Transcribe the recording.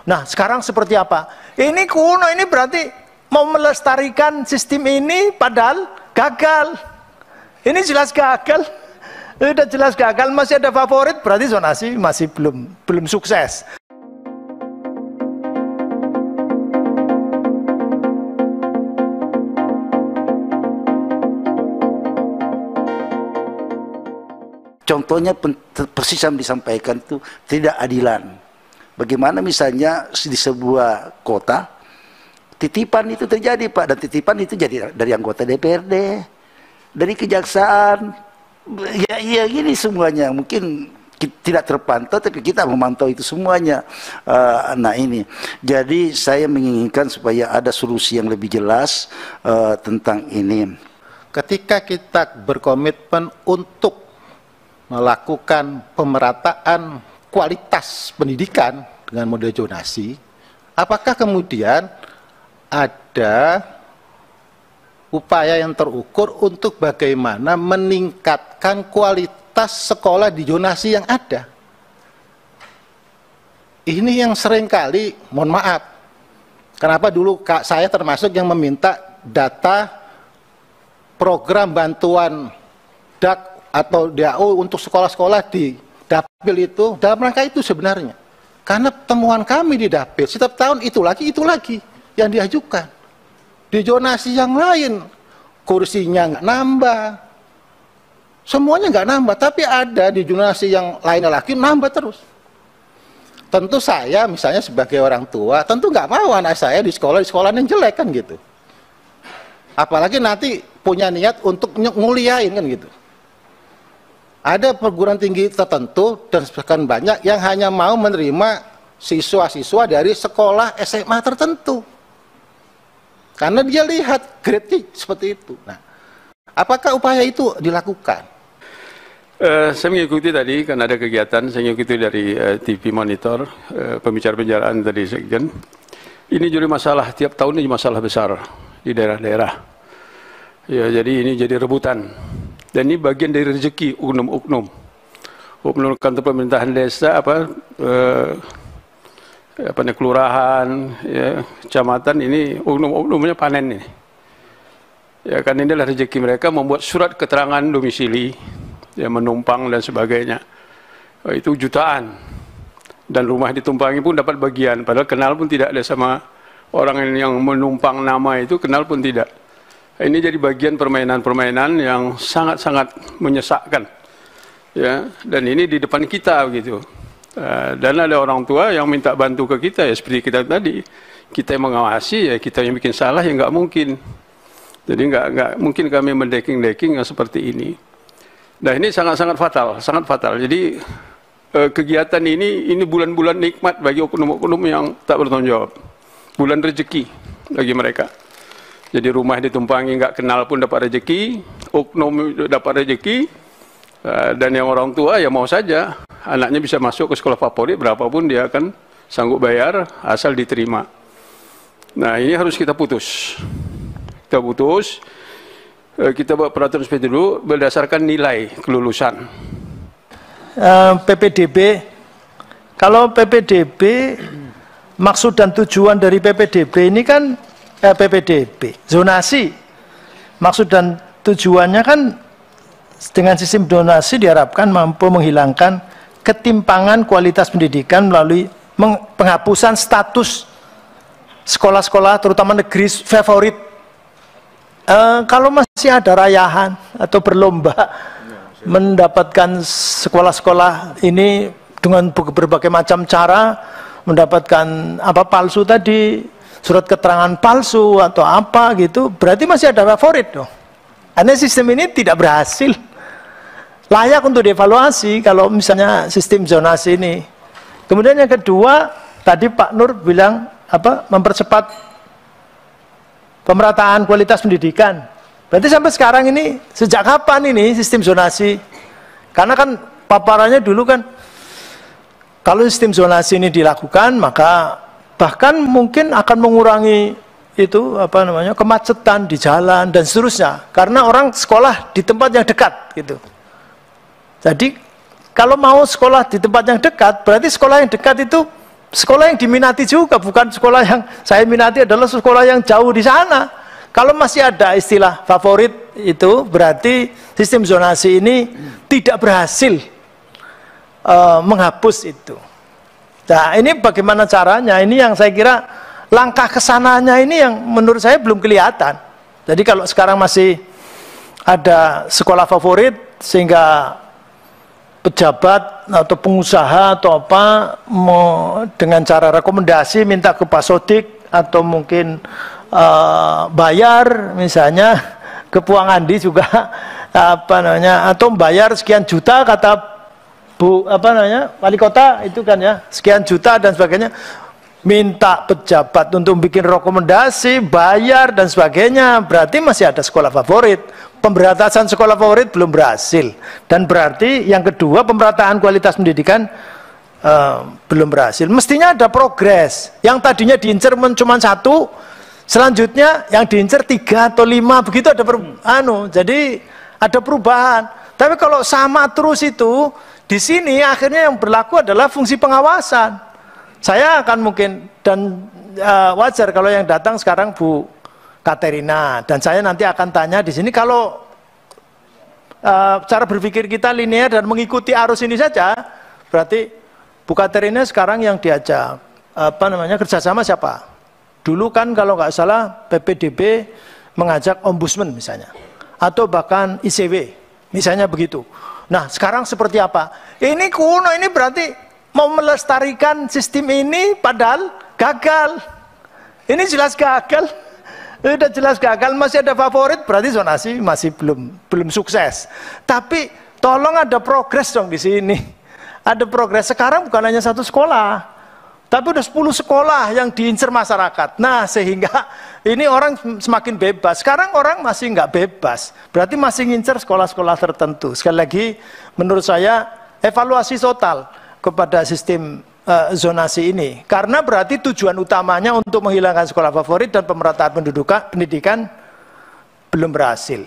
Nah, sekarang seperti apa? Ini kuno, ini berarti mau melestarikan sistem ini padahal gagal. Ini jelas gagal. Sudah jelas gagal, masih ada favorit, berarti zonasi masih belum sukses. Contohnya persis yang disampaikan itu tidak adilan. Bagaimana misalnya di sebuah kota titipan itu terjadi, Pak, dan titipan itu jadi dari anggota DPRD, dari kejaksaan, ya gini semuanya. Mungkin tidak terpantau, tapi kita memantau itu semuanya. Nah ini, jadi saya menginginkan supaya ada solusi yang lebih jelas tentang ini. Ketika kita berkomitmen untuk melakukan pemerataan kualitas pendidikan dengan model zonasi, apakah kemudian ada upaya yang terukur untuk bagaimana meningkatkan kualitas sekolah di zonasi yang ada? Ini yang seringkali, mohon maaf, kenapa dulu saya termasuk yang meminta data program bantuan DAK atau DAO untuk sekolah-sekolah di Dapil itu dalam rangka itu sebenarnya. Karena temuan kami di Dapil setiap tahun itu lagi yang diajukan. Di zonasi yang lain kursinya nggak nambah, semuanya nggak nambah, tapi ada di zonasi yang lainnya lagi nambah terus. Tentu saya misalnya sebagai orang tua tentu nggak mau anak saya di sekolah yang jelek kan gitu. Apalagi nanti punya niat untuk nguliain kan gitu. Ada perguruan tinggi tertentu dan sebagian banyak yang hanya mau menerima siswa-siswa dari sekolah SMA tertentu. Karena dia lihat grade seperti itu. Nah, apakah upaya itu dilakukan? Saya mengikuti tadi, karena ada kegiatan, saya mengikuti dari TV Monitor, pembicara-pembicaraan tadi Sekjen. Ini jadi masalah, tiap tahun ini masalah besar di daerah-daerah. Ya, jadi ini jadi rebutan. Dan ini bagian dari rezeki oknum-oknum kantor pemerintahan desa, kelurahan, ya, kecamatan, ini oknum-oknumnya panen ini. Ya, kan ini adalah rezeki mereka membuat surat keterangan domisili, ya, menumpang dan sebagainya. Itu jutaan. Dan rumah ditumpangi pun dapat bagian, padahal kenal pun tidak ada sama orang yang menumpang nama itu, kenal pun tidak. Ini jadi bagian permainan-permainan yang sangat-sangat menyesakkan, ya. Dan ini di depan kita begitu. Dan ada orang tua yang minta bantu ke kita, ya seperti kita tadi, kita yang mengawasi, ya kita yang bikin salah, ya nggak mungkin. Jadi nggak mungkin kami mendeking-deking yang seperti ini. Nah ini sangat-sangat fatal, sangat fatal. Jadi kegiatan ini bulan-bulan nikmat bagi oknum-oknum yang tak bertanggung jawab, bulan rezeki bagi mereka. Jadi rumah ditumpangi nggak kenal pun dapat rezeki, oknum dapat rezeki, dan yang orang tua ya mau saja anaknya bisa masuk ke sekolah favorit berapapun dia akan sanggup bayar asal diterima. Nah ini harus kita putus. Kita putus, kita buat peraturan seperti dulu berdasarkan nilai kelulusan. PPDB, kalau PPDB maksud dan tujuan dari PPDB ini kan PPDB, zonasi, maksud dan tujuannya kan dengan sistem zonasi diharapkan mampu menghilangkan ketimpangan kualitas pendidikan melalui penghapusan status sekolah-sekolah terutama negeri favorit. Kalau masih ada rayahan atau berlomba mendapatkan sekolah-sekolah ini dengan berbagai macam cara mendapatkan palsu tadi, surat keterangan palsu atau apa gitu, berarti masih ada favorit dong. Karena sistem ini tidak berhasil, layak untuk dievaluasi kalau misalnya sistem zonasi ini. Kemudian yang kedua, tadi Pak Nur bilang mempercepat pemerataan kualitas pendidikan. Berarti sampai sekarang ini, sejak kapan ini sistem zonasi? Karena kan paparannya dulu kan, kalau sistem zonasi ini dilakukan maka bahkan mungkin akan mengurangi itu kemacetan di jalan dan seterusnya karena orang sekolah di tempat yang dekat gitu. Jadi kalau mau sekolah di tempat yang dekat berarti sekolah yang dekat itu sekolah yang diminati juga, bukan sekolah yang saya minati adalah sekolah yang jauh di sana. Kalau masih ada istilah favorit itu berarti sistem zonasi ini tidak berhasil menghapus itu. Nah, ini bagaimana caranya? Ini yang saya kira langkah kesananya ini yang menurut saya belum kelihatan. Jadi kalau sekarang masih ada sekolah favorit sehingga pejabat atau pengusaha atau apa dengan cara rekomendasi minta ke Pak Sodik atau mungkin bayar misalnya ke Puang Andi juga atau bayar sekian juta kata wali kota itu kan ya, sekian juta dan sebagainya, minta pejabat untuk bikin rekomendasi, bayar dan sebagainya, berarti masih ada sekolah favorit. Pemberantasan sekolah favorit belum berhasil, dan berarti yang kedua pemerataan kualitas pendidikan belum berhasil. Mestinya ada progres. Yang tadinya diincar cuma 1, selanjutnya yang diincar 3 atau 5, begitu ada jadi ada perubahan. Tapi kalau sama terus itu, di sini akhirnya yang berlaku adalah fungsi pengawasan. Saya akan mungkin dan wajar kalau yang datang sekarang Bu Katerina, dan saya nanti akan tanya di sini, kalau cara berpikir kita linear dan mengikuti arus ini saja, berarti Bu Katerina sekarang yang diajak kerjasama siapa? Dulu kan kalau nggak salah PPDB mengajak ombudsman misalnya, atau bahkan ICW misalnya begitu. Nah sekarang seperti apa? Ini kuno, ini berarti mau melestarikan sistem ini padahal gagal. Ini jelas gagal. Sudah jelas gagal, masih ada favorit, berarti zonasi masih belum sukses. Tapi tolong ada progres dong di sini. Ada progres. Sekarang bukan hanya 1 sekolah, tapi udah 10 sekolah yang diincar masyarakat. Nah, sehingga ini orang semakin bebas. Sekarang orang masih nggak bebas, berarti masih ngincar sekolah-sekolah tertentu. Sekali lagi, menurut saya evaluasi total kepada sistem zonasi ini, karena berarti tujuan utamanya untuk menghilangkan sekolah favorit dan pemerataan pendidikan belum berhasil.